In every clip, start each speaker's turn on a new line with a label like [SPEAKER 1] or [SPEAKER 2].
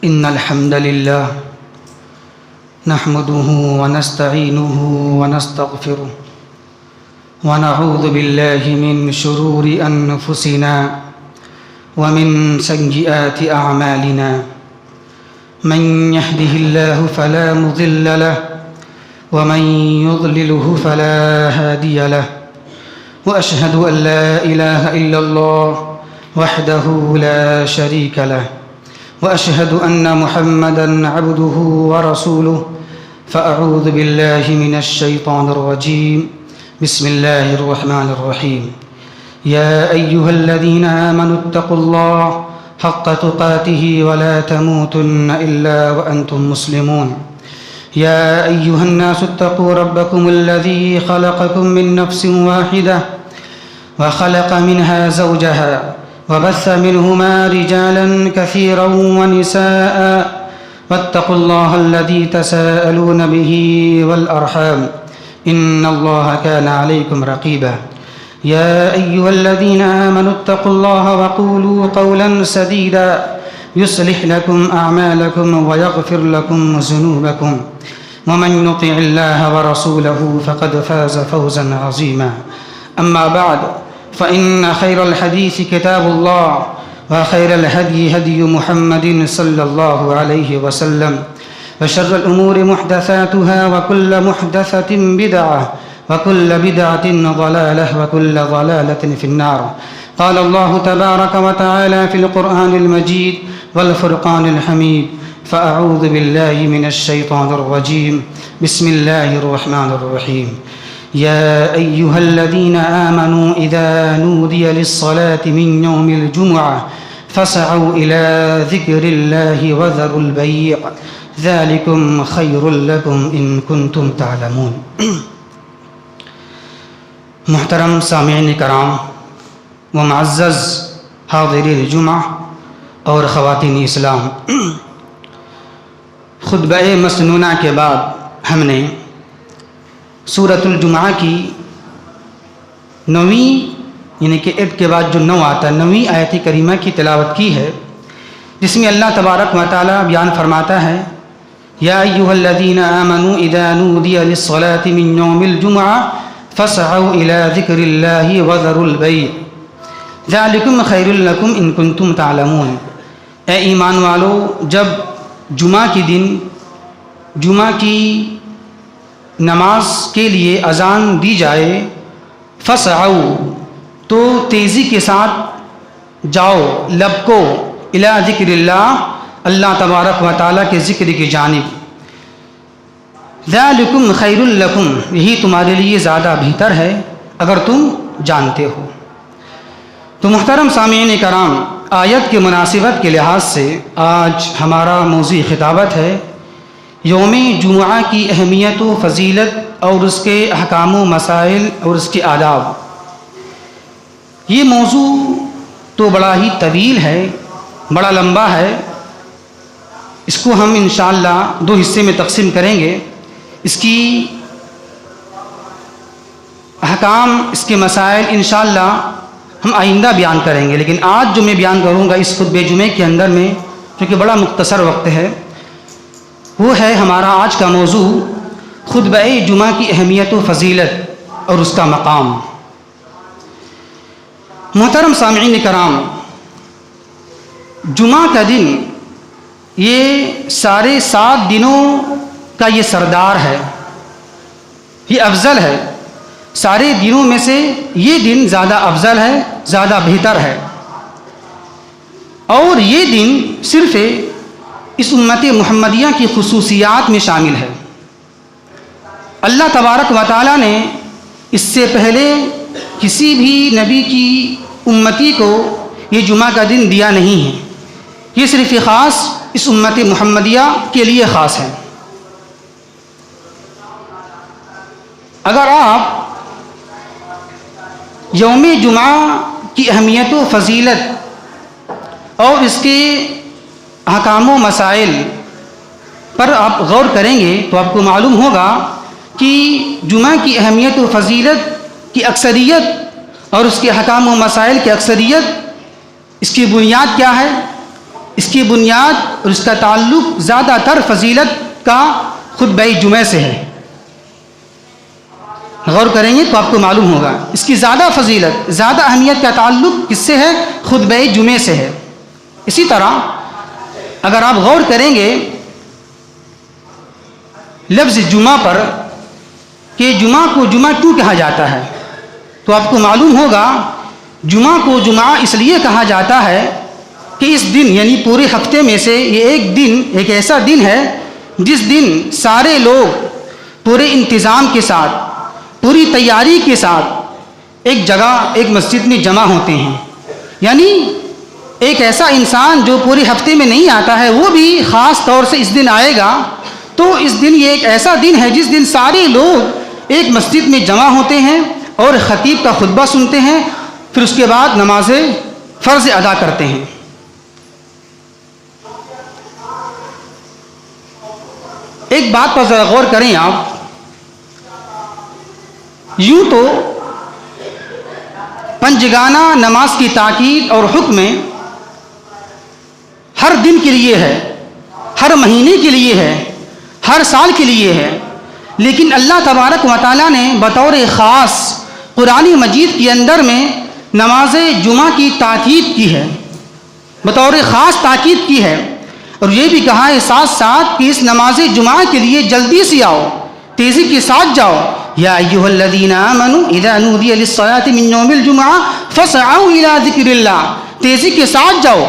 [SPEAKER 1] إن الحمد لله نحمده ونستعينه ونستغفره ونعوذ بالله من شرور أنفسنا ومن سيئات أعمالنا من يهده الله فلا مضل له ومن يضلله فلا هادي له وأشهد أن لا إله إلا الله وحده لا شريك له وأشهد أن محمدًا عبده ورسوله فأعوذ بالله من الشيطان الرجيم بسم الله الرحمن الرحيم يا أيها الذين آمنوا اتقوا الله حق تقاته ولا تموتن إلا وأنتم مسلمون يا أيها الناس اتقوا ربكم الذي خلقكم من نفس واحدة وخلق منها زوجها وبث منهما رجالا كثيرا ونساء واتقوا الله الذي تساءلون به والأرحام إن الله كان عليكم رقيبا يا أيها الذين آمنوا اتقوا الله وقولوا قولا سديدا يصلح لكم أعمالكم ويغفر لكم ذنوبكم ومن يطع الله ورسوله فقد فاز فوزا عظيما أما بعد فإن خير الحديث كتاب الله وخير الهدي هدي محمد صلى الله عليه وسلم وشر الأمور محدثاتها وكل محدثة بدعة وكل بدعة ضلالة وكل ضلالة في النار قال الله تبارك وتعالى في القرآن المجيد والفرقان الحميد فأعوذ بالله من الشيطان الرجيم بسم الله الرحمن الرحيم يا أيها الذين آمنوا إذا نودي للصلاة من يوم الجمعة فاسعوا إلى ذكر الله وذروا البيع ذلكم خير لكم إن كنتم تعلمون. محترم سامعین کرام و معزز حاضرین جمعہ اور خواتین اسلام، خطبہ مسنونہ کے بعد ہم نے سورۃ الجمعہ کی 9ویں یعنی کہ ایک کے بعد جو 9 آتا ہے 9ویں آیت کریمہ کی تلاوت کی ہے، جس میں اللہ تبارک و تعالی بیان فرماتا ہے یا ایھا الذین آمنوا اذا نودی للصلاة من یوم الجمعہ فاسعوا الی ذکر اللہ وذروا البیع ذلکم خیر لکم ان کنتم تعلمون. اے ایمان والو، جب جمعہ کے دن جمعہ کی نماز کے لیے اذان دی جائے، فسعوا تو تیزی کے ساتھ جاؤ، لبکو، الی ذکر اللہ، اللہ تبارک و تعالیٰ کے ذکر کی جانب، ذالکم خیر لکم، یہی تمہارے لیے زیادہ بہتر ہے اگر تم جانتے ہو. تو محترم سامعین کرام، آیت کے مناسبت کے لحاظ سے آج ہمارا موضوع خطابت ہے یوم جمعہ کی اہمیت و فضیلت اور اس کے احکام و مسائل اور اس کے آداب. یہ موضوع تو بڑا ہی طویل ہے، بڑا لمبا ہے، اس کو ہم انشاءاللہ 2 حصے میں تقسیم کریں گے. اس کی احکام، اس کے مسائل انشاءاللہ ہم آئندہ بیان کریں گے، لیکن آج جو میں بیان کروں گا اس خطبہ جمعہ کے اندر میں، کیونکہ بڑا مختصر وقت ہے، وہ ہے ہمارا آج کا موضوع خطبہ جمعہ کی اہمیت و فضیلت اور اس کا مقام. محترم سامعین کرام، جمعہ کا دن یہ سارے 7 دنوں کا یہ سردار ہے، یہ افضل ہے. سارے دنوں میں سے یہ دن زیادہ افضل ہے، زیادہ بہتر ہے، اور یہ دن صرف اس امت محمدیہ کی خصوصیات میں شامل ہے. اللہ تبارک و تعالیٰ نے اس سے پہلے کسی بھی نبی کی امتی کو یہ جمعہ کا دن دیا نہیں ہے، یہ صرف خاص اس امت محمدیہ کے لیے خاص ہے. اگر آپ یوم جمعہ کی اہمیت و فضیلت اور اس کے احکام و مسائل پر آپ غور کریں گے تو آپ کو معلوم ہوگا کہ جمعہ کی اہمیت و فضیلت کی اکثریت اور اس کے احکام و مسائل کی اکثریت، اس کی بنیاد کیا ہے؟ اس کی بنیاد اور اس کا تعلق زیادہ تر فضیلت کا خطبہ جمعہ سے ہے. غور کریں گے تو آپ کو معلوم ہوگا اس کی زیادہ فضیلت، زیادہ اہمیت کا تعلق کس سے ہے؟ خطبہ جمعہ سے ہے. اسی طرح اگر آپ غور کریں گے لفظ جمعہ پر کہ جمعہ کو جمعہ کیوں کہا جاتا ہے، تو آپ کو معلوم ہوگا جمعہ کو جمعہ اس لیے کہا جاتا ہے کہ اس دن یعنی پورے ہفتے میں سے یہ ایک ایسا دن ہے جس دن سارے لوگ پورے انتظام کے ساتھ، پوری تیاری کے ساتھ ایک جگہ ایک مسجد میں جمع ہوتے ہیں. یعنی ایک ایسا انسان جو پورے ہفتے میں نہیں آتا ہے وہ بھی خاص طور سے اس دن آئے گا. تو اس دن یہ ایک ایسا دن ہے جس دن سارے لوگ ایک مسجد میں جمع ہوتے ہیں اور خطیب کا خطبہ سنتے ہیں، پھر اس کے بعد نماز فرض ادا کرتے ہیں. ایک بات پر ذرا غور کریں آپ، یوں تو پنجگانہ نماز کی تاکید اور حکم ہر دن کے لیے ہے، ہر مہینے کے لیے ہے، ہر سال کے لیے ہے، لیکن اللہ تبارک و تعالیٰ نے بطور خاص قرآن مجید کے اندر میں نماز جمعہ کی تاکید کی ہے، بطور خاص تاکید کی ہے. اور یہ بھی کہا ہے ساتھ ساتھ کہ اس نماز جمعہ کے لیے جلدی سے آؤ، تیزی کے ساتھ جاؤ. یا ایھا الذین آمنوا اذا نودی للصلاۃ من یوم الجمعہ فاسعوا الی ذکر اللہ. تیزی کے ساتھ جاؤ،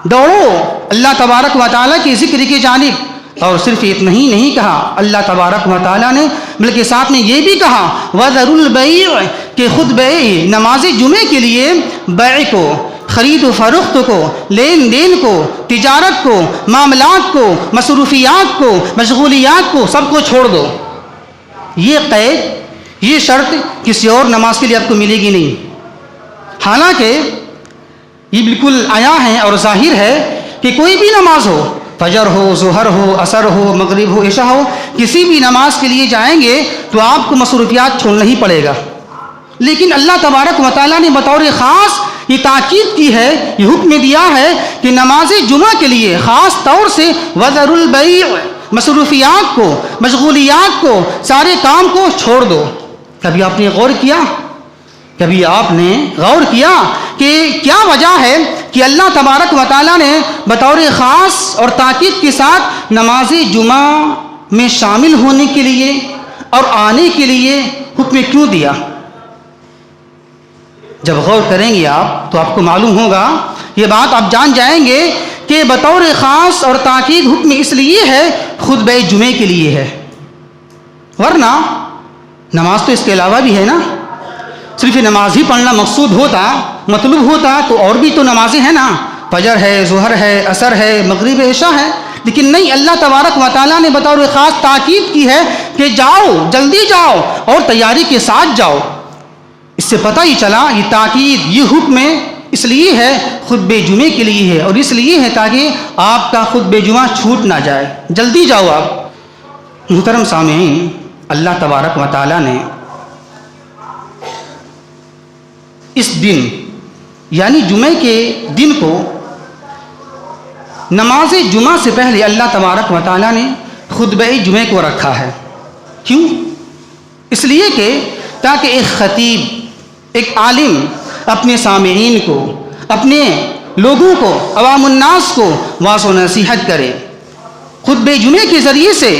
[SPEAKER 1] دوڑو اللہ تبارک و تعالیٰ کے ذکر کی جانب. اور صرف اتنا ہی نہیں کہا اللہ تبارک و تعالیٰ نے، بلکہ ساتھ میں یہ بھی کہا وَذَرُوا الْبَيْعَ کہ خود بیع نماز جمعے کے لیے بیع کو، خرید و فروخت کو، لین دین کو، تجارت کو، معاملات کو، مصروفیات کو، مشغولیات کو، سب کو چھوڑ دو. یہ قید، یہ شرط کسی اور نماز کے لیے آپ کو ملے گی نہیں. حالانکہ یہ بالکل عیاں ہے اور ظاہر ہے کہ کوئی بھی نماز ہو، فجر ہو، ظہر ہو، عصر ہو، مغرب ہو، عشاء ہو، کسی بھی نماز کے لیے جائیں گے تو آپ کو مصروفیات چھوڑنا ہی پڑے گا. لیکن اللہ تبارک و تعالیٰ نے بطور خاص یہ تاکید کی ہے، یہ حکم دیا ہے کہ نماز جمعہ کے لیے خاص طور سے وَذَرُوا الْبَيْعَ مصروفیات کو، مشغولیات کو، سارے کام کو چھوڑ دو. کبھی آپ نے غور کیا؟ کبھی آپ نے غور کیا کہ کیا وجہ ہے کہ اللہ تبارک و تعالیٰ نے بطور خاص اور تاکید کے ساتھ نماز جمعہ میں شامل ہونے کے لیے اور آنے کے لیے حکم کیوں دیا؟ جب غور کریں گے آپ تو آپ کو معلوم ہوگا، یہ بات آپ جان جائیں گے کہ بطور خاص اور تاکید حکم اس لیے ہے، خطبہ جمعے کے لیے ہے. ورنہ نماز تو اس کے علاوہ بھی ہے نا. صرف نماز ہی پڑھنا مقصود ہوتا، مطلوب ہوتا تو اور بھی تو نمازیں ہیں نا، فجر ہے، ظہر ہے، عصر ہے، مغرب عشاء ہے. لیکن نہیں، اللہ تبارک و تعالیٰ نے بطور خاص تاکید کی ہے کہ جاؤ، جلدی جاؤ اور تیاری کے ساتھ جاؤ. اس سے پتہ ہی چلا یہ تاکید، یہ حکم اس لیے ہے، خطبہ جمعے کے لیے ہے، اور اس لیے ہے تاکہ آپ کا خطبہ جمعہ چھوٹ نہ جائے. جلدی جاؤ آپ. محترم سامعین، اللہ تبارک و تعالیٰ نے اس دن یعنی جمعے کے دن کو نماز جمعہ سے پہلے اللہ تبارک و تعالیٰ نے خطبہ جمعے کو رکھا ہے. کیوں؟ اس لیے کہ تاکہ ایک خطیب، ایک عالم اپنے سامعین کو، اپنے لوگوں کو، عوام الناس کو واعظ و نصیحت کرے، خطبہ جمعے کے ذریعے سے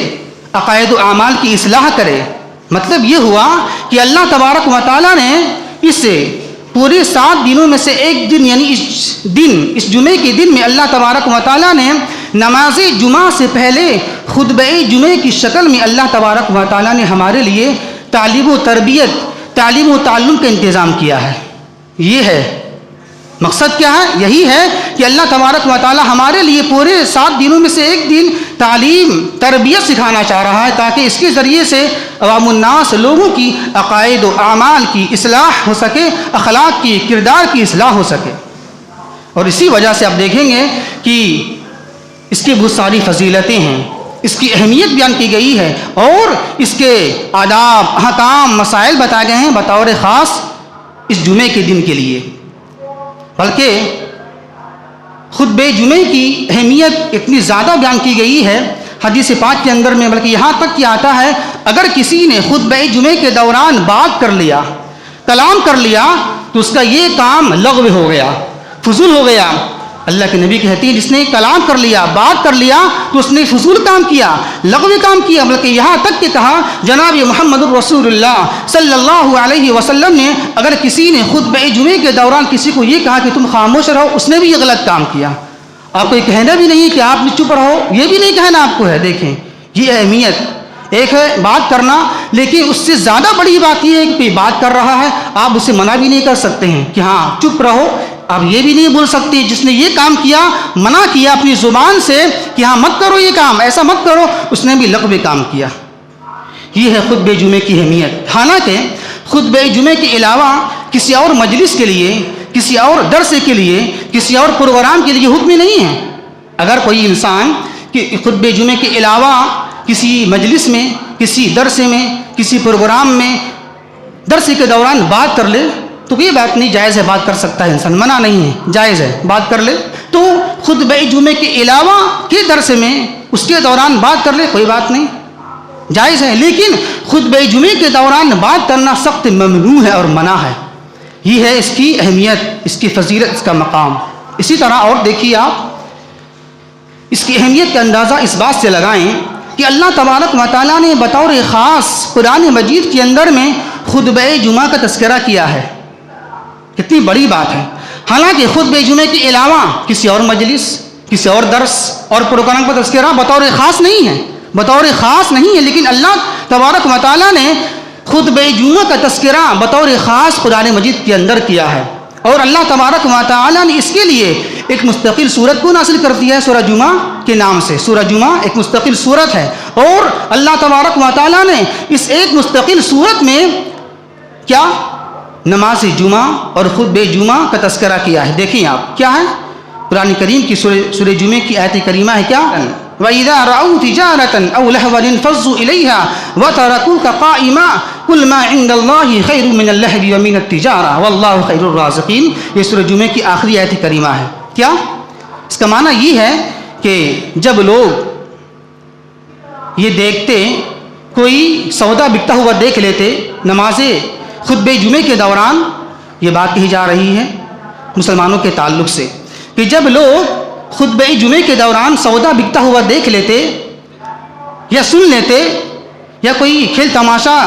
[SPEAKER 1] عقائد و اعمال کی اصلاح کرے. مطلب یہ ہوا کہ اللہ تبارک و تعالیٰ نے اس پورے 7 دنوں میں سے ایک دن یعنی اس جمعے کے دن میں اللہ تبارک و تعالیٰ نے نماز جمعہ سے پہلے خطبہ جمعے کی شکل میں اللہ تبارک و تعالیٰ نے ہمارے لیے تعلیم و تربیت، تعلیم و تعلم کا انتظام کیا ہے. یہ ہے مقصد. کیا ہے؟ یہی ہے کہ اللہ تبارک و تعالیٰ ہمارے لیے پورے 7 دنوں میں سے ایک دن تعلیم، تربیت سکھانا چاہ رہا ہے تاکہ اس کے ذریعے سے عوام الناس، لوگوں کی عقائد و اعمال کی اصلاح ہو سکے، اخلاق کی، کردار کی اصلاح ہو سکے. اور اسی وجہ سے آپ دیکھیں گے کہ اس کی بہت ساری فضیلتیں ہیں، اس کی اہمیت بیان کی گئی ہے، اور اس کے آداب، احکام، مسائل بتائے گئے ہیں بطور خاص اس جمعے کے دن کے لیے. بلکہ خطبہ جمعے کی اہمیت اتنی زیادہ بیان کی گئی ہے حدیث پاک کے اندر میں، بلکہ یہاں تک کہ آتا ہے اگر کسی نے خطبہ جمعے کے دوران بات کر لیا، کلام کر لیا، تو اس کا یہ کام لغو ہو گیا، فضول ہو گیا۔ اللہ کے نبی کہتے ہیں جس نے کلام کر لیا، بات کر لیا، تو اس نے فضول کام کیا، لغوی کام کیا۔ بلکہ یہاں تک کہ کہا جناب محمد الرسول اللہ صلی اللہ علیہ وسلم نے اگر کسی نے خطبہ جمعے کے دوران کسی کو یہ کہا کہ تم خاموش رہو، اس نے بھی یہ غلط کام کیا۔ آپ کو یہ کہنا بھی نہیں کہ آپ چپ رہو، یہ بھی نہیں کہنا آپ کو ہے۔ دیکھیں یہ اہمیت، ایک ہے بات کرنا، لیکن اس سے زیادہ بڑی بات یہ ہے کہ کوئی بات کر رہا ہے، آپ اسے منع بھی نہیں کر سکتے ہیں کہ ہاں چپ رہو۔ آپ یہ بھی نہیں بول سکتے جس نے یہ کام کیا، منع کیا اپنی زبان سے کہ ہاں مت کرو یہ کام، ایسا مت کرو، اس نے بھی لغوی کام کیا۔ یہ ہے خطبہ جمعے کی اہمیت۔ حالانکہ خطبہ جمعے کے علاوہ کسی اور مجلس کے لیے، کسی اور درس کے لیے، کسی اور پروگرام کے لیے حکم نہیں ہے۔ اگر کوئی انسان خطبہ جمعے کے علاوہ کسی مجلس میں، کسی درس میں، کسی پروگرام میں درس کے دوران بات کر لے تو یہ بات نہیں، جائز ہے، بات کر سکتا ہے انسان، منع نہیں ہے، جائز ہے بات کر لے۔ تو خطبہ جمعے کے علاوہ کے درس میں اس کے دوران بات کر لے، کوئی بات نہیں، جائز ہے۔ لیکن خطبہ جمعے کے دوران بات کرنا سخت ممنوع ہے اور منع ہے۔ یہ ہے اس کی اہمیت، اس کی فضیلت، اس کا مقام۔ اسی طرح اور دیکھیے آپ اس کی اہمیت کا اندازہ اس بات سے لگائیں کہ اللہ تبارک و تعالیٰ نے بطور خاص قرآن مجید کے اندر میں خطبہ جمعہ کا تذکرہ کیا ہے۔ کتنی بڑی بات ہے۔ حالانکہ خطبہ جمعے کے علاوہ کسی اور مجلس، کسی اور درس اور پروگرام کا تذکرہ بطور خاص نہیں ہے، بطور خاص نہیں ہے، لیکن اللہ تبارک و تعالیٰ نے خطبہ جمعہ کا تذکرہ بطور خاص قرآن مجید کے اندر کیا ہے۔ اور اللہ تبارک و تعالیٰ نے اس کے لیے ایک مستقل سورت کو نازل کر دیا ہے سورہ جمعہ کے نام سے۔ سورہ جمعہ ایک مستقل سورت ہے، اور اللہ تبارک و تعالیٰ نے اس ایک مستقل سورت میں کیا نماز جمعہ اور خطبہ جمعہ کا تذکرہ کیا ہے۔ دیکھیں آپ کیا ہے، قرآن کریم کی سورہ جمعہ کی آیت کریمہ ہے کیا، وَإِذَا رَأَوْا تِجَارَةً أَوْ لَهْوًا انفَضُّوا إِلَيْهَا وَتَرَكُوكَ قَائِمًا قُلْ مَا عِندَ اللَّهِ خَيْرٌ مِّنَ اللَّهْوِ وَمِنَ التِّجَارَةِ وَاللَّهُ خَيْرُ الرَّازِقِينَ۔ یہ سورہ جمعہ کی آخری آیت کریمہ ہے۔ کیا اس کا معنی یہ ہے کہ جب لوگ یہ دیکھتے، کوئی سودا بکتا ہوا دیکھ لیتے نماز خطبہ جمعے کے دوران، یہ بات کہی جا رہی ہے مسلمانوں کے تعلق سے کہ جب لوگ خطبہ جمعے کے دوران سودا بکتا ہوا دیکھ لیتے یا سن لیتے، یا کوئی کھیل تماشا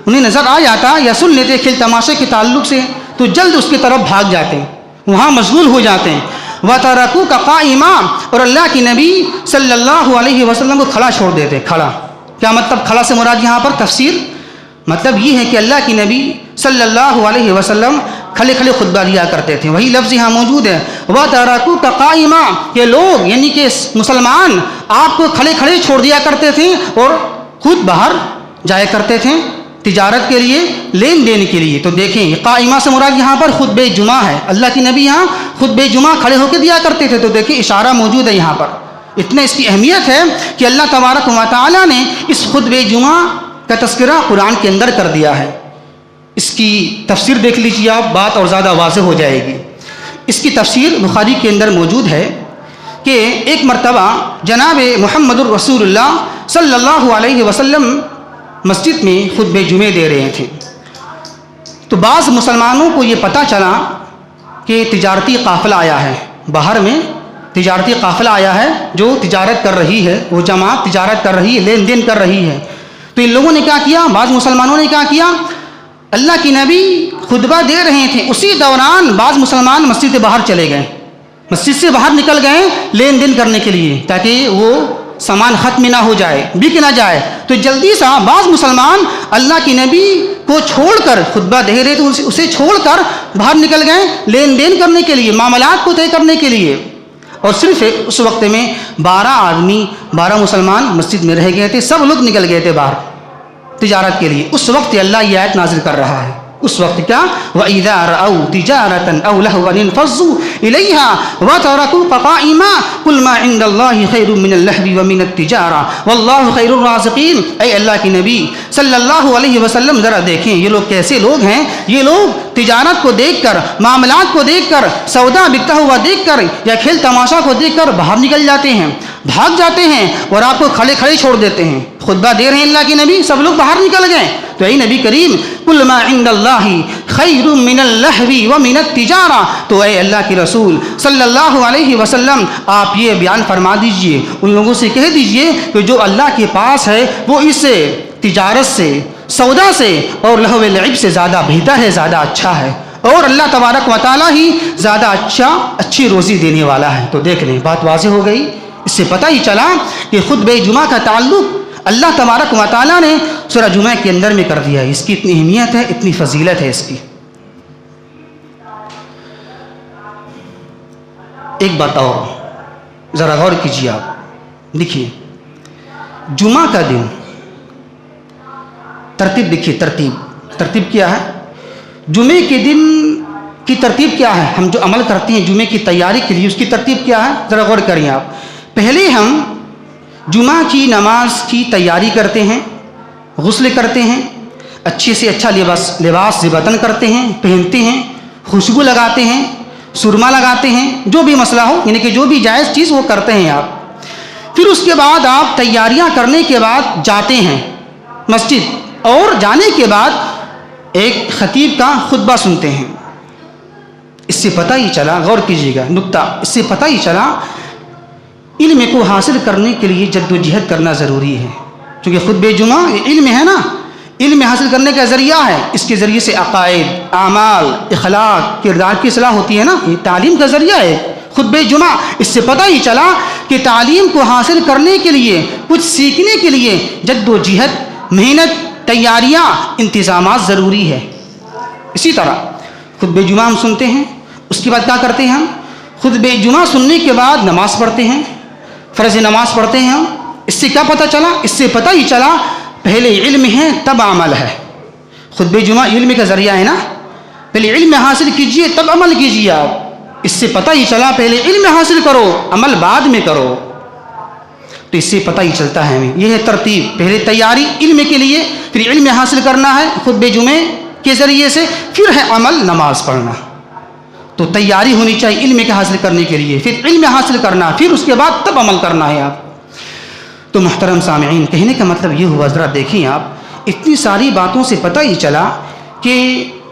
[SPEAKER 1] انہیں نظر آ جاتا یا سن لیتے کھیل تماشے کے تعلق سے، تو جلد اس کی طرف بھاگ جاتے ہیں، وہاں مشغول ہو جاتے ہیں۔ وَتَرَكُوكَ قَائِمًا، اور اللہ کی نبی صلی اللہ علیہ وسلم کو کھڑا چھوڑ دیتے۔ کھڑا کیا مطلب، کھڑا سے مراد یہاں پر تفسیر مطلب یہ ہے کہ اللہ کی نبی صلی اللہ علیہ وسلم کھڑے کھڑے خطبہ دیا کرتے تھے۔ وہی لفظ یہاں موجود ہے، وَتَرَكُوكَ قَائِمًا، کہ لوگ یعنی کہ مسلمان آپ کو کھڑے کھڑے چھوڑ دیا کرتے تھے اور خود باہر جایا کرتے تھے تجارت کے لیے، لین دین کے لیے۔ تو دیکھیں قائمہ سے مراد یہاں پر خطبہ جمعہ ہے، اللہ کی نبی یہاں خطبہ جمعہ کھڑے ہو کے دیا کرتے تھے۔ تو دیکھیں اشارہ موجود ہے یہاں پر، اتنا اس کی اہمیت ہے کہ اللہ تبارک و تعالیٰ نے اس خطبہ جمعہ کا تذکرہ قرآن کے اندر کر دیا ہے۔ اس کی تفسیر دیکھ لیجیے آپ، بات اور زیادہ واضح ہو جائے گی۔ اس کی تفسیر بخاری کے اندر موجود ہے کہ ایک مرتبہ جناب محمد الرسول اللہ صلی اللہ علیہ وسلم مسجد میں خطبہ جمعے دے رہے تھے، تو بعض مسلمانوں کو یہ پتہ چلا کہ تجارتی قافلہ آیا ہے، باہر میں تجارتی قافلہ آیا ہے جو تجارت کر رہی ہے، وہ جماعت تجارت کر رہی ہے، لین دین کر رہی ہے۔ تو ان لوگوں نے کیا کیا، بعض مسلمانوں نے کیا کیا، اللہ کی نبی خطبہ دے رہے تھے، اسی دوران بعض مسلمان مسجد سے باہر چلے گئے، مسجد سے باہر نکل گئے لین دین کرنے کے لیے، تاکہ وہ سامان ختم نہ ہو جائے، بک نہ جائے۔ تو جلدی سے بعض مسلمان اللہ کی نبی کو چھوڑ کر، خطبہ دے رہے تھے اسے چھوڑ کر باہر نکل گئے لین دین کرنے کے لیے، معاملات کو طے کرنے کے لیے۔ اور صرف اس وقت میں 12 مسلمان مسجد میں رہ گئے تھے، سب لوگ نکل گئے تھے باہر تجارت کے لیے۔ اس وقت اللہ یہ آیت نازل کر رہا ہے اس وقت کیا وَإِذَا رَأَوْا تِجَارَةً أَوْ لَهْوًا انفضوا إِلَيْهَا وَتَرَكُوكَ قَائِمًا قُلْ مَا عِندَ اللَّهِ خَيْرٌ مِّنَ اللَّهْوِ وَمِنَ التِّجَارَةِ وَاللَّهُ خَيْرُ الرَّازِقِينَ۔ اے اللہ کے نبی صلی اللہ علیہ وسلم ذرا دیکھیں یہ لوگ کیسے لوگ ہیں، یہ لوگ تجارت کو دیکھ کر، معاملات کو دیکھ کر، سودا بکتا ہوا دیکھ کر یا کھیل تماشا کو دیکھ کر باہر نکل جاتے ہیں، بھاگ جاتے ہیں اور آپ کو کھڑے کھڑے چھوڑ دیتے ہیں۔ خطبہ دے رہے ہیں اللہ کے نبی، سب لوگ باہر نکل گئے، تو اے نبی کریم قُلْ مَا عِندَ اللَّهِ خَيْرٌ مِّنَ اللَّهْوِ وَمِنَ التِّجَارَةِ، تو اے اللہ کے رسول صلی اللہ علیہ وسلم آپ یہ بیان فرما دیجئے، ان لوگوں سے کہہ دیجئے کہ جو اللہ کے پاس ہے وہ اس تجارت سے، سودا سے اور لہو لعب سے زیادہ بہتر ہے، زیادہ اچھا ہے، اور اللہ تبارک و تعالیٰ ہی زیادہ اچھی روزی دینے والا ہے۔ تو دیکھ لیں بات واضح ہو گئی، اس سے پتہ ہی چلا کہ خطبہ جمعہ کا تعلق اللہ تبارک و تعالیٰ نے سورہ جمعہ کے اندر میں کر دیا ہے، اس کی اتنی اہمیت ہے، اتنی فضیلت ہے اس کی۔ ایک بات اور ذرا غور کیجیے، آپ دیکھیے جمعہ کا دن، ترتیب دیکھیے، ترتیب کیا ہے جمعے کے دن کی، ترتیب کیا ہے؟ ہم جو عمل کرتے ہیں جمعے کی تیاری کے لیے اس کی ترتیب کیا ہے، ذرا غور کریں آپ۔ پہلے ہم جمعہ کی نماز کی تیاری کرتے ہیں، غسل کرتے ہیں، اچھے سے اچھا لباس زیبتن کرتے ہیں، پہنتے ہیں، خوشبو لگاتے ہیں، سرما لگاتے ہیں، جو بھی مسئلہ ہو، یعنی کہ جو بھی جائز چیز وہ کرتے ہیں آپ۔ پھر اس کے بعد آپ تیاریاں کرنے کے بعد جاتے ہیں مسجد، اور جانے کے بعد ایک خطیب کا خطبہ سنتے ہیں۔ اس سے پتہ ہی چلا، غور کیجیے گا نکتہ، اس سے پتہ ہی چلا علم کو حاصل کرنے کے لیے جد و جہد کرنا ضروری ہے، کیونکہ خطبہ جمعہ یہ علم ہے نا، علم حاصل کرنے کا ذریعہ ہے، اس کے ذریعے سے عقائد، اعمال، اخلاق، کردار کی اصلاح ہوتی ہے نا، یہ تعلیم کا ذریعہ ہے خطبہ جمعہ۔ اس سے پتہ ہی چلا کہ تعلیم کو حاصل کرنے کے لیے، کچھ سیکھنے کے لیے جد و جہد، محنت، تیاریاں، انتظامات ضروری ہے۔ اسی طرح خطبہ جمعہ ہم سنتے ہیں، اس کے بعد کیا کرتے ہیں ہم؟ خطبہ جمعہ سننے کے بعد نماز پڑھتے ہیں، فرض نماز پڑھتے ہیں ہم۔ اس سے کیا پتہ چلا؟ اس سے پتہ ہی چلا پہلے علم ہے تب عمل ہے۔ خطبہ جمعہ علم کا ذریعہ ہے نا، پہلے علم حاصل کیجئے تب عمل کیجئے آپ۔ اس سے پتہ ہی چلا پہلے علم حاصل کرو، عمل بعد میں کرو، تو اس سے پتہ ہی چلتا ہے ہمیں۔ یہ ہے ترتیب، پہلے تیاری علم کے لیے، پھر علم حاصل کرنا ہے خطبہ جمعے کے ذریعے سے، پھر ہے عمل نماز پڑھنا۔ تو تیاری ہونی چاہیے علم کے حاصل کرنے کے لیے، پھر علم حاصل کرنا، پھر اس کے بعد تب عمل کرنا ہے آپ۔ تو محترم سامعین، کہنے کا مطلب یہ ہوا، ذرا دیکھیں آپ، اتنی ساری باتوں سے پتہ ہی چلا کہ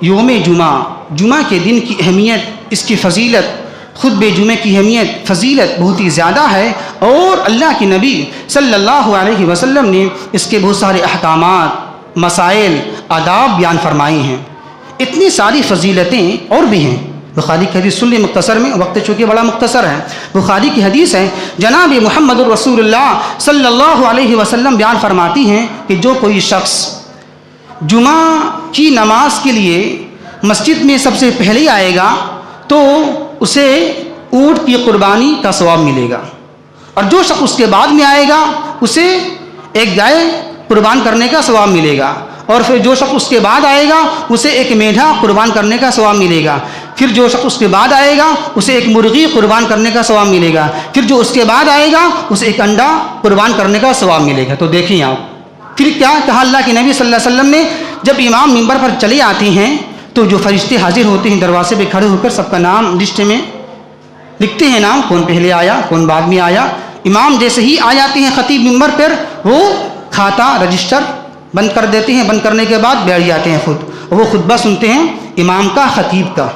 [SPEAKER 1] یوم جمعہ کے دن کی اہمیت، اس کی فضیلت، خطبہ جمعہ کی اہمیت، فضیلت بہت ہی زیادہ ہے، اور اللہ کے نبی صلی اللہ علیہ وسلم نے اس کے بہت سارے احکامات، مسائل، آداب بیان فرمائے ہیں۔ اتنی ساری فضیلتیں اور بھی ہیں۔ بخاری کی حدیث سن لی مختصر میں، وقت چونکہ بڑا مختصر ہے۔ بخاری کی حدیث ہے، جناب محمد الرسول اللہ صلی اللہ علیہ وسلم بیان فرماتی ہیں کہ جو کوئی شخص جمعہ کی نماز کے لیے مسجد میں سب سے پہلے آئے گا تو اسے اونٹ کی قربانی کا ثواب ملے گا، اور جو شخص اس کے بعد میں آئے گا اسے ایک گائے قربان کرنے کا ثواب ملے گا، اور پھر جو شخص اس کے بعد آئے گا اسے ایک میڈھا قربان کرنے کا ثواب ملے گا، پھر جو شخص اس کے بعد آئے گا اسے ایک مرغی قربان کرنے کا ثواب ملے گا، پھر جو اس کے بعد آئے گا اسے ایک انڈا قربان کرنے کا ثواب ملے گا۔ تو دیکھیں آپ، پھر کیا کہا اللہ کے نبی صلی اللہ علیہ وسلم نے، جب امام ممبر پر چلے آتے ہیں تو جو فرشتے حاضر ہوتے ہیں دروازے پہ کھڑے ہو کر سب کا نام لسٹ میں لکھتے ہیں، نام کون پہلے آیا کون بعد میں آیا۔ امام جیسے ہی آ جاتے ہیں خطیب ممبر پر، وہ کھاتا رجسٹر بند کر دیتے ہیں، بند کرنے کے بعد بیٹھ جاتے ہیں خود، وہ خطبہ سنتے ہیں امام کا، خطیب کا۔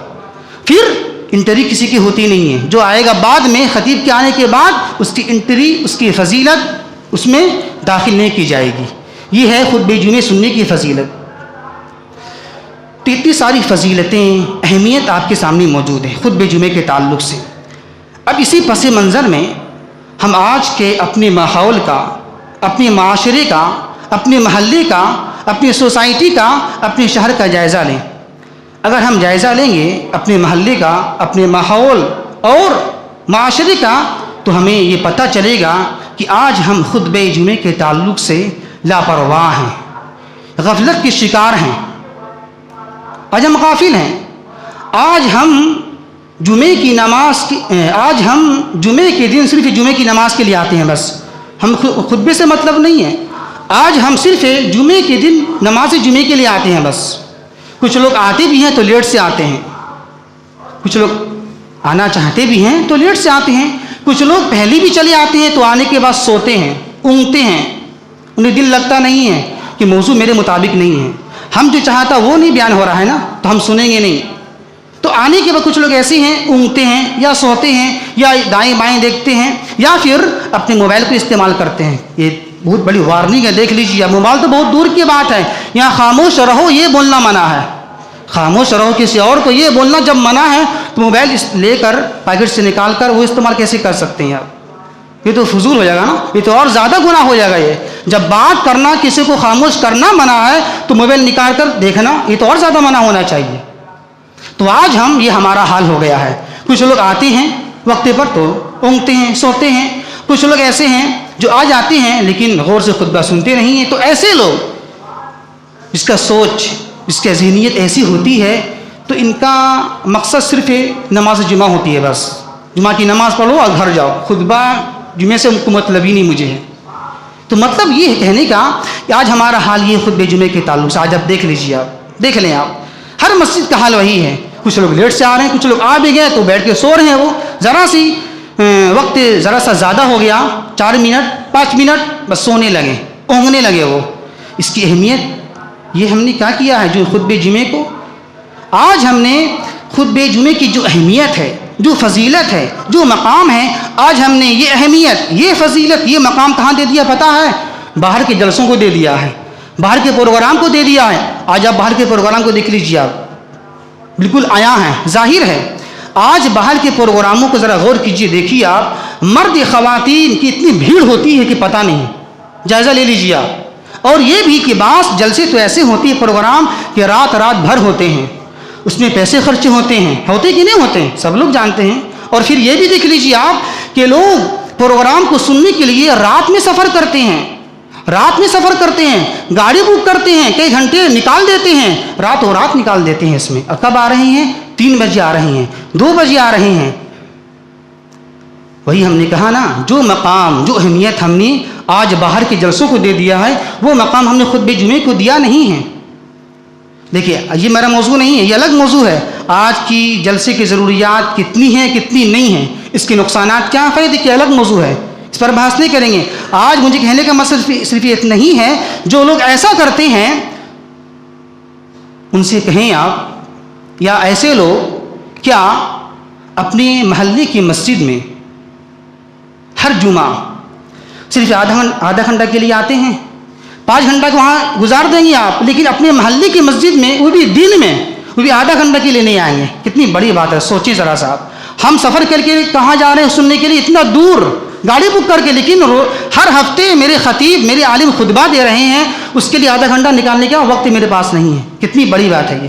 [SPEAKER 1] پھر انٹری کسی کی ہوتی نہیں ہے، جو آئے گا بعد میں خطیب کے آنے کے بعد اس کی انٹری، اس کی فضیلت اس میں داخل نہیں کی جائے گی۔ یہ ہے خطبہ جمعہ سننے کی فضیلت۔ تو اتنی ساری فضیلتیں، اہمیت آپ کے سامنے موجود ہے خطبہ جمعہ کے تعلق سے۔ اب اسی پس منظر میں ہم آج کے اپنے ماحول کا، اپنے معاشرے کا، اپنے محلے کا، اپنی سوسائٹی کا، اپنے شہر کا جائزہ لیں۔ اگر ہم جائزہ لیں گے اپنے محلے کا، اپنے ماحول اور معاشرے کا، تو ہمیں یہ پتہ چلے گا کہ آج ہم خطبہ جمعہ کے تعلق سے لاپرواہ ہیں، غفلت کے شکار ہیں۔ آج ہم غافل ہیں. آج ہم جمعے کے دن صرف جمعے کی نماز کے لیے آتے ہیں. بس ہم خطبے سے مطلب نہیں ہے. آج ہم صرف جمعے کے دن نماز جمعے کے لیے آتے ہیں. بس کچھ لوگ آتے بھی ہیں تو لیٹ سے آتے ہیں, کچھ لوگ آنا چاہتے بھی ہیں تو لیٹ سے آتے ہیں, کچھ لوگ پہلے بھی چلے آتے ہیں تو آنے کے بعد سوتے ہیں, اونگتے ہیں, انہیں دل لگتا نہیں ہے کہ موضوع میرے مطابق نہیں ہے, ہم جو چاہتا وہ نہیں بیان ہو رہا ہے نا, تو ہم سنیں گے نہیں. تو آنے کے بعد کچھ لوگ ایسے ہیں, اونگتے ہیں یا سوتے ہیں یا دائیں بائیں دیکھتے ہیں یا پھر اپنے موبائل کو استعمال کرتے ہیں. یہ بہت بڑی وارننگ ہے, دیکھ لیجیے. موبائل تو بہت دور کی بات ہے, یہاں خاموش رہو یہ بولنا منع ہے. خاموش رہو کسی اور کو یہ بولنا جب منع ہے تو موبائل لے کر پیکٹ سے نکال کر وہ استعمال کیسے کر سکتے ہیں آپ؟ یہ تو فضول ہو جائے گا نا, یہ تو اور زیادہ گناہ ہو جائے گا. یہ جب بات کرنا کسی کو خاموش کرنا منع ہے تو موبائل نکال کر دیکھنا یہ تو اور زیادہ منع ہونا چاہیے. تو آج یہ ہمارا حال ہو گیا ہے. کچھ لوگ آتے ہیں وقت پر تو اونگتے ہیں, سوتے ہیں. کچھ لوگ ایسے ہیں جو آ جاتے ہیں لیکن غور سے خطبہ سنتے نہیں ہیں. تو ایسے لوگ جس کا سوچ, جس کی ذہنیت ایسی ہوتی ہے تو ان کا مقصد صرف نماز جمعہ ہوتی ہے. بس جمعہ کی نماز پڑھو اور گھر جاؤ, خطبہ جمعے سے مطلب ہی نہیں مجھے ہے. تو مطلب یہ ہے کہنے کا کہ آج ہمارا حال یہ خطبہ جمعے کے تعلق سے. آج آپ دیکھ لیجیے, آپ دیکھ لیں, آپ ہر مسجد کا حال وہی ہے. کچھ لوگ لیٹ سے آ رہے ہیں, کچھ لوگ آ بھی گئے تو بیٹھ کے سو رہے ہیں. وہ ذرا سی وقت ذرا سا زیادہ ہو گیا, 4 منٹ 5 منٹ بس سونے لگے, اونگنے لگے. وہ اس کی اہمیت یہ ہم نے کیا کیا ہے جو خطبہ جمعے کو, آج ہم نے خطبہ جمعے کی جو اہمیت ہے, جو فضیلت ہے, جو مقام ہے, آج ہم نے یہ اہمیت, یہ فضیلت, یہ مقام کہاں دے دیا پتہ ہے؟ باہر کے جلسوں کو دے دیا ہے, باہر کے پروگرام کو دے دیا ہے. آج آپ باہر کے پروگرام کو دیکھ لیجیے, آپ بالکل آیا ہے, ظاہر ہے. آج باہر کے پروگراموں کو ذرا غور کیجیے, دیکھیے آپ, مرد خواتین کی اتنی بھیڑ ہوتی ہے کہ پتہ نہیں, جائزہ لے لیجیے آپ. اور یہ بھی کہ بعض جلسے تو ایسے ہوتی ہے پروگرام کہ رات بھر ہوتے ہیں, اس میں پیسے خرچ ہوتے ہیں, ہوتے کہ نہیں ہوتے ہیں سب لوگ جانتے ہیں. اور پھر یہ بھی دیکھ لیجیے آپ کہ لوگ پروگرام کو سننے کے لیے رات میں سفر کرتے ہیں, رات میں سفر کرتے ہیں, گاڑی بک کرتے ہیں, کئی گھنٹے نکال دیتے ہیں, رات نکال دیتے ہیں اس میں. اور کب آ رہے ہیں؟ 3 بجے آ رہے ہیں, 2 بجے آ رہے ہیں. وہی ہم نے کہا نا, جو مقام, جو اہمیت ہم نے آج باہر کے جلسوں کو دے دیا ہے وہ مقام ہم نے خطبہ جمعے کو دیا نہیں ہے. دیکھیے یہ میرا موضوع نہیں ہے, یہ الگ موضوع ہے. آج کی جلسے کی ضروریات کتنی ہیں کتنی نہیں ہیں, اس کے نقصانات کیا ہیں, دیکھیے الگ موضوع ہے, اس پر بحث نہیں کریں گے. آج مجھے کہنے کا مقصد صرف اتنا ہی ہے, جو لوگ ایسا کرتے ہیں ان سے کہیں آپ, یا ایسے لوگ کیا اپنے محلے کی مسجد میں ہر جمعہ صرف آدھا گھنٹہ کے لیے آتے ہیں, 5 گھنٹہ کو وہاں گزار دیں گے آپ, لیکن اپنے محلے کی مسجد میں وہ بھی دن میں وہ بھی آدھا گھنٹہ کے لیے نہیں آئیں گے. کتنی بڑی بات ہے, سوچیں ذرا سا آپ. ہم سفر کر کے کہاں جا رہے ہیں سننے کے لیے, اتنا دور گاڑی بک کر کے, لیکن ہر ہفتے میرے خطیب, میرے عالم خطبہ دے رہے ہیں, اس کے لیے آدھا گھنٹہ نکالنے کا وقت میرے پاس نہیں ہے. کتنی بڑی بات ہے یہ.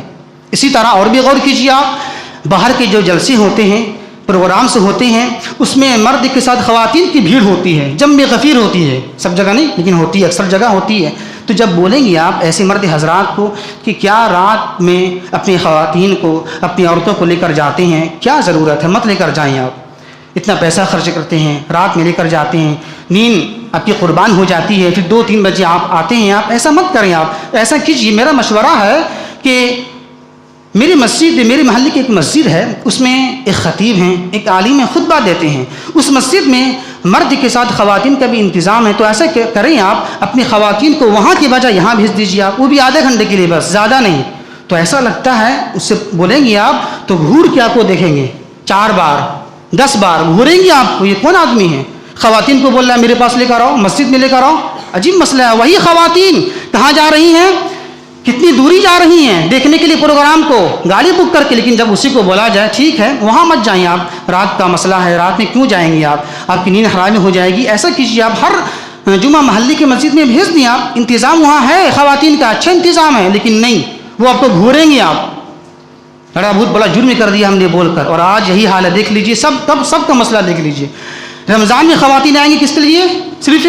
[SPEAKER 1] اسی طرح اور بھی غور کیجیے آپ, باہر کے جو جلسے ہوتے ہیں, پروگرام سے ہوتے ہیں, اس میں مرد کے ساتھ خواتین کی بھیڑ ہوتی ہے, جم غفیر ہوتی ہے, سب جگہ نہیں لیکن ہوتی ہے, اکثر جگہ ہوتی ہے. تو جب بولیں گے آپ ایسے مرد حضرات کو کہ کیا رات میں اپنی خواتین کو, اپنی عورتوں کو لے کر جاتے ہیں, کیا ضرورت ہے, مت لے کر جائیں آپ. اتنا پیسہ خرچ کرتے ہیں, رات میں لے کر جاتے ہیں, نیند آپ کی قربان ہو جاتی ہے, پھر 2-3 بجے آپ آتے ہیں. آپ ایسا مت کریں, آپ ایسا کیجیے. میرا مشورہ ہے کہ میری مسجد, میرے محلے کی ایک مسجد ہے, اس میں ایک خطیب ہیں, ایک عالم خطبہ دیتے ہیں. اس مسجد میں مرد کے ساتھ خواتین کا بھی انتظام ہے. تو ایسا کریں آپ, اپنی خواتین کو وہاں کی بجائے یہاں بھیج دیجیے آپ, وہ بھی آدھے گھنٹے کے لیے, بس زیادہ نہیں. تو ایسا لگتا ہے, اس سے بولیں گے آپ تو گھور کے آپ کو دیکھیں گے, 4 بار 10 بار گھوریں گے آپ کو, یہ کون آدمی ہے؟ خواتین کو بول رہا ہے میرے پاس لے کر آؤ, مسجد میں لے کر آؤ. عجیب مسئلہ ہے. وہی خواتین کہاں جا رہی ہیں, کتنی دوری جا رہی ہیں دیکھنے کے لیے پروگرام کو, گاڑی بک کر کے, لیکن جب اسی کو بولا جائے ٹھیک ہے وہاں مت جائیں آپ, رات کا مسئلہ ہے, رات میں کیوں جائیں گے آپ, آپ کی نیند حرام ہو جائے گی. ایسا کیجیے آپ, ہر جمعہ محلے کی مسجد میں بھیج دیں آپ, انتظام وہاں ہے خواتین کا, اچھا انتظام ہے, لیکن نہیں, وہ آپ کو گھوریں گے آپ. بڑا بہت بڑا جرم کر دیا ہم نے بول کر, اور آج یہی حال ہے. دیکھ لیجیے سب کا مسئلہ دیکھ لیجیے. رمضان میں خواتین آئیں گی کس کے لیے, صرف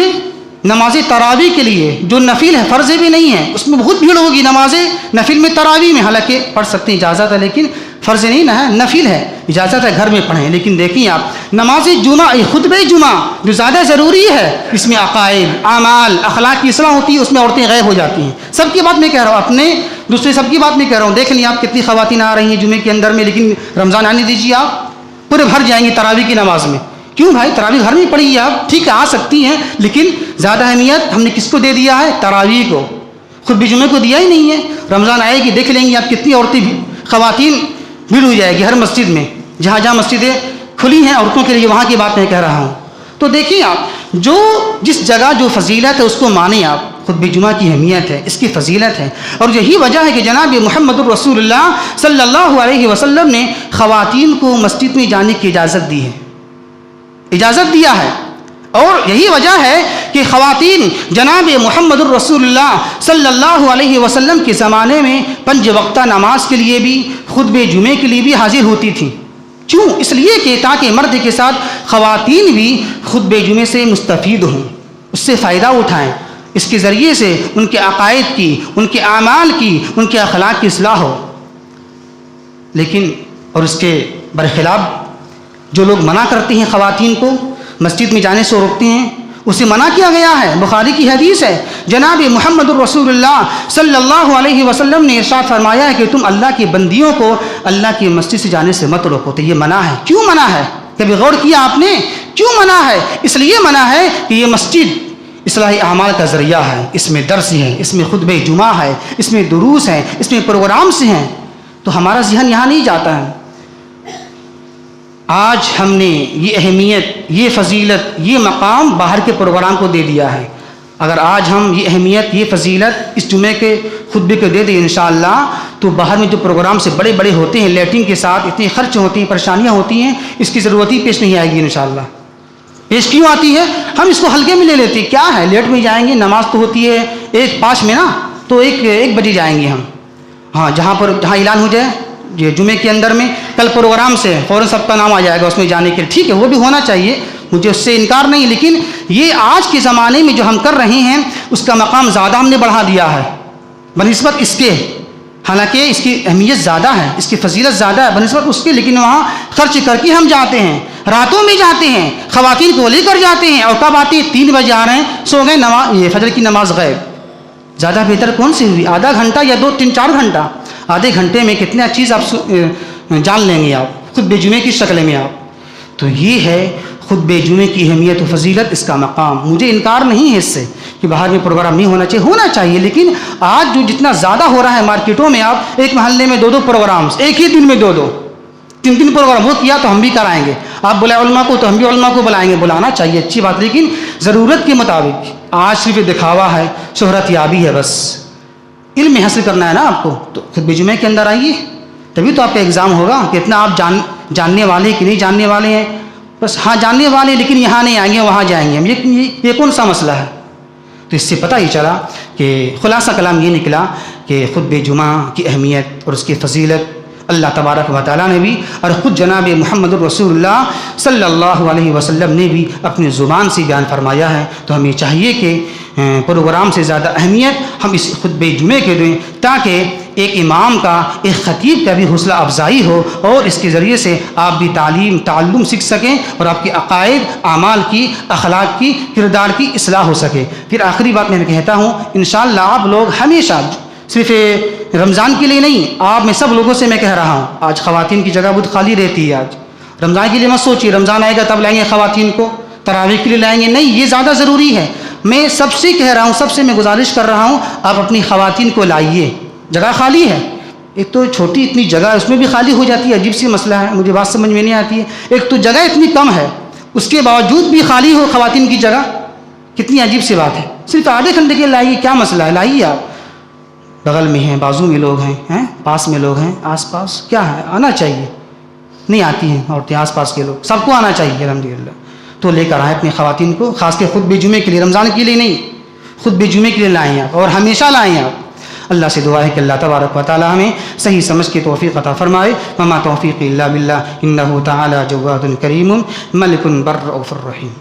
[SPEAKER 1] نماز تراویح کے لیے جو نفل ہے، فرض بھی نہیں ہے، اس میں بہت بھیڑ ہوگی نماز نفل میں تراویح میں، حالانکہ پڑھ سکتے ہیں، اجازت ہے، لیکن فرض نہیں نہ ہے، نفل ہے، اجازت ہے گھر میں پڑھیں۔ لیکن دیکھیں آپ نماز جمعہ، خطبہ جمعہ جو زیادہ ضروری ہے، اس میں عقائد، اعمال، اخلاق کی اصلاح ہوتی ہے، اس میں عورتیں غائب ہو جاتی ہیں۔ سب کی بات میں کہہ رہا ہوں، اپنے دوسرے سب کی بات میں کہہ رہا ہوں۔ دیکھ لیں آپ کتنی خواتین آ رہی ہیں جمعے کے اندر میں، لیکن رمضان آنے دیجیے آپ پورے بھر جائیں گے تراویح کی نماز میں۔ کیوں بھائی؟ تراویح گھر میں پڑھیے آپ، ٹھیک ہے آ سکتی ہیں، لیکن زیادہ اہمیت ہم نے کس کو دے دیا ہے؟ تراویح کو، خطبہ جمعے کو دیا ہی نہیں ہے۔ رمضان آئے گی، دیکھ لیں گے آپ کتنی عورتیں خواتین بھیڑ ہو جائے گی ہر مسجد میں، جہاں جہاں مسجدیں کھلی ہیں عورتوں کے لیے، وہاں کی بات میں کہہ رہا ہوں۔ تو دیکھیں آپ جو جس جگہ جو فضیلت ہے اس کو مانیں آپ۔ خطبہ جمعہ کی اہمیت ہے، اس کی فضیلت ہے، اور یہی وجہ ہے کہ جناب محمد الرسول اللہ صلی اللہ علیہ وسلم نے خواتین کو مسجد میں جانے کی اجازت دی ہے، اجازت دیا ہے۔ اور یہی وجہ ہے کہ خواتین جناب محمد الرسول اللہ صلی اللہ علیہ وسلم کے زمانے میں 5 وقتہ نماز کے لیے بھی، خطبہ جمعے کے لیے بھی حاضر ہوتی تھیں۔ کیوں؟ اس لیے کہ تاکہ مرد کے ساتھ خواتین بھی خطبہ جمعے سے مستفید ہوں، اس سے فائدہ اٹھائیں، اس کے ذریعے سے ان کے عقائد کی، ان کے اعمال کی، ان کے اخلاق کی اصلاح ہو۔ لیکن اور اس کے برخلاف جو لوگ منع کرتے ہیں خواتین کو مسجد میں جانے سے روکتے ہیں، اسے منع کیا گیا ہے۔ بخاری کی حدیث ہے، جناب محمد الرسول اللہ صلی اللہ علیہ وسلم نے ارشاد فرمایا ہے کہ تم اللہ کی بندیوں کو اللہ کی مسجد سے جانے سے مت روکو۔ تو یہ منع ہے۔ کیوں منع ہے؟ کبھی غور کیا آپ نے؟ کیوں منع ہے؟ اس لیے منع ہے کہ یہ مسجد اصلاحی اعمال کا ذریعہ ہے، اس میں درس ہے، اس میں خطبہ جمعہ ہے، اس میں دروس ہیں، اس میں پروگرامس ہیں، تو ہمارا ذہن یہاں نہیں جاتا ہے۔ آج ہم نے یہ اہمیت، یہ فضیلت، یہ مقام باہر کے پروگرام کو دے دیا ہے۔ اگر آج ہم یہ اہمیت، یہ فضیلت اس جمعے کے خطبے کو دے دیں انشاءاللہ، تو باہر میں جو پروگرام سے بڑے بڑے ہوتے ہیں، لیٹنگ کے ساتھ اتنے خرچ ہوتے ہیں، پریشانیاں ہوتی ہیں، اس کی ضرورت ہی پیش نہیں آئے گی انشاءاللہ۔ پیش کیوں آتی ہے؟ ہم اس کو ہلکے میں لے لیتے ہیں۔ کیا ہے، لیٹ میں جائیں گے، نماز تو ہوتی ہے 1:05 میں نا، تو 1 بجے جائیں گے ہم، ہاں جہاں اعلان ہو جائے یہ جمعے کے اندر میں کل پروگرام سے فوراً سب کا نام آ جائے گا اس میں جانے کے لیے، ٹھیک ہے وہ بھی ہونا چاہیے، مجھے اس سے انکار نہیں، لیکن یہ آج کے زمانے میں جو ہم کر رہے ہیں اس کا مقام زیادہ ہم نے بڑھا دیا ہے بنسبت اس کے، حالانکہ اس کی اہمیت زیادہ ہے، اس کی فضیلت زیادہ ہے بنسبت اس کے، لیکن وہاں خرچ کر کے ہم جاتے ہیں، راتوں میں جاتے ہیں، خواتین کو لے کر جاتے ہیں، اور کب آتے ہیں 3 بجے آ رہے ہیں، سو گئے، یہ فجر کی نماز غائب۔ زیادہ بہتر کون سی ہوئی؟ آدھا گھنٹہ یا 2-3-4 گھنٹہ، آدھے گھنٹے میں کتنا چیز آپ جان لیں گے آپ خطبہ جمعے کی شکل میں آپ۔ تو یہ ہے خطبہ جمعے کی اہمیت و فضیلت، اس کا مقام۔ مجھے انکار نہیں ہے اس سے کہ باہر میں پروگرام نہیں ہونا چاہیے، لیکن آج جو جتنا زیادہ ہو رہا ہے مارکیٹوں میں، آپ ایک محلے میں 2 پروگرامز، ایک ہی دن میں 2-3 پروگرام، وہ کیا تو ہم بھی کرائیں گے، آپ بلائیں علماء کو تو ہم بھی علماء کو بلائیں گے، بلانا چاہیے اچھی بات، لیکن ضرورت کے مطابق۔ آج صرف دکھاوا ہے، شہرت یابی ہے، بس علم حاصل کرنا ہے نا آپ کو، تو خطبہ جمعے کے اندر آئیے، تبھی تو آپ کا ایگزام ہوگا کہ اتنا آپ جاننے والے کہ نہیں جاننے والے ہیں، بس ہاں جاننے والے لیکن یہاں نہیں آئیں گے وہاں جائیں گے ہم، یہ کون سا مسئلہ ہے؟ تو اس سے پتہ ہی چلا کہ خلاصہ کلام یہ نکلا کہ خطبہ جمعہ کی اہمیت اور اس کی فضیلت اللہ تبارک و تعالیٰ نے بھی، اور خود جناب محمد الرسول اللہ صلی اللہ علیہ وسلم نے بھی اپنی زبان سے بیان فرمایا ہے۔ تو ہمیں چاہیے کہ پروگرام سے زیادہ اہمیت ہم اس خطبہ جمعے کے دیں، تاکہ ایک امام کا، ایک خطیب کا بھی حوصلہ افزائی ہو، اور اس کے ذریعے سے آپ بھی تعلم سیکھ سکیں، اور آپ کے عقائد، اعمال کی، اخلاق کی، کردار کی اصلاح ہو سکے۔ پھر آخری بات میں کہتا ہوں، انشاءاللہ آپ لوگ ہمیشہ، صرف رمضان کے لیے نہیں، آپ میں سب لوگوں سے میں کہہ رہا ہوں، آج خواتین کی جگہ بہت خالی رہتی ہے۔ آج رمضان کے لیے مت سوچیے رمضان آئے گا تب لائیں گے خواتین کو، تراویح کے لیے لائیں گے، نہیں، یہ زیادہ ضروری ہے۔ میں سب سے کہہ رہا ہوں، سب سے میں گزارش کر رہا ہوں، آپ اپنی خواتین کو لائیے، جگہ خالی ہے۔ ایک تو چھوٹی اتنی جگہ ہے، اس میں بھی خالی ہو جاتی ہے، عجیب سی مسئلہ ہے، مجھے بات سمجھ میں نہیں آتی ہے۔ ایک تو جگہ اتنی کم ہے، اس کے باوجود بھی خالی ہو خواتین کی جگہ، کتنی عجیب سی بات ہے۔ صرف آدھے گھنٹے کے لائیے، کیا مسئلہ ہے، لائیے آپ، بغل میں ہیں، بازو میں لوگ ہیں، پاس میں لوگ ہیں، آس پاس، کیا ہے، آنا چاہیے۔ نہیں آتی ہیں عورتیں، آس پاس کے لوگ، سب کو آنا چاہیے الحمدللہ۔ تو لے کر آئیں اپنی خواتین کو، خاص کے خطبہ جمعے کے لیے، رمضان کے لیے نہیں، خطبہ جمعے کے لیے لائیں آپ، اور ہمیشہ لائیں آپ۔ اللہ سے دعا ہے کہ اللہ تبارک و تعالی ہمیں صحیح سمجھ کے توفیق عطا فرمائے۔ وما توفیق الا باللہ، انہ تعالی جواد کریم ملک بر رؤوف الرحیم۔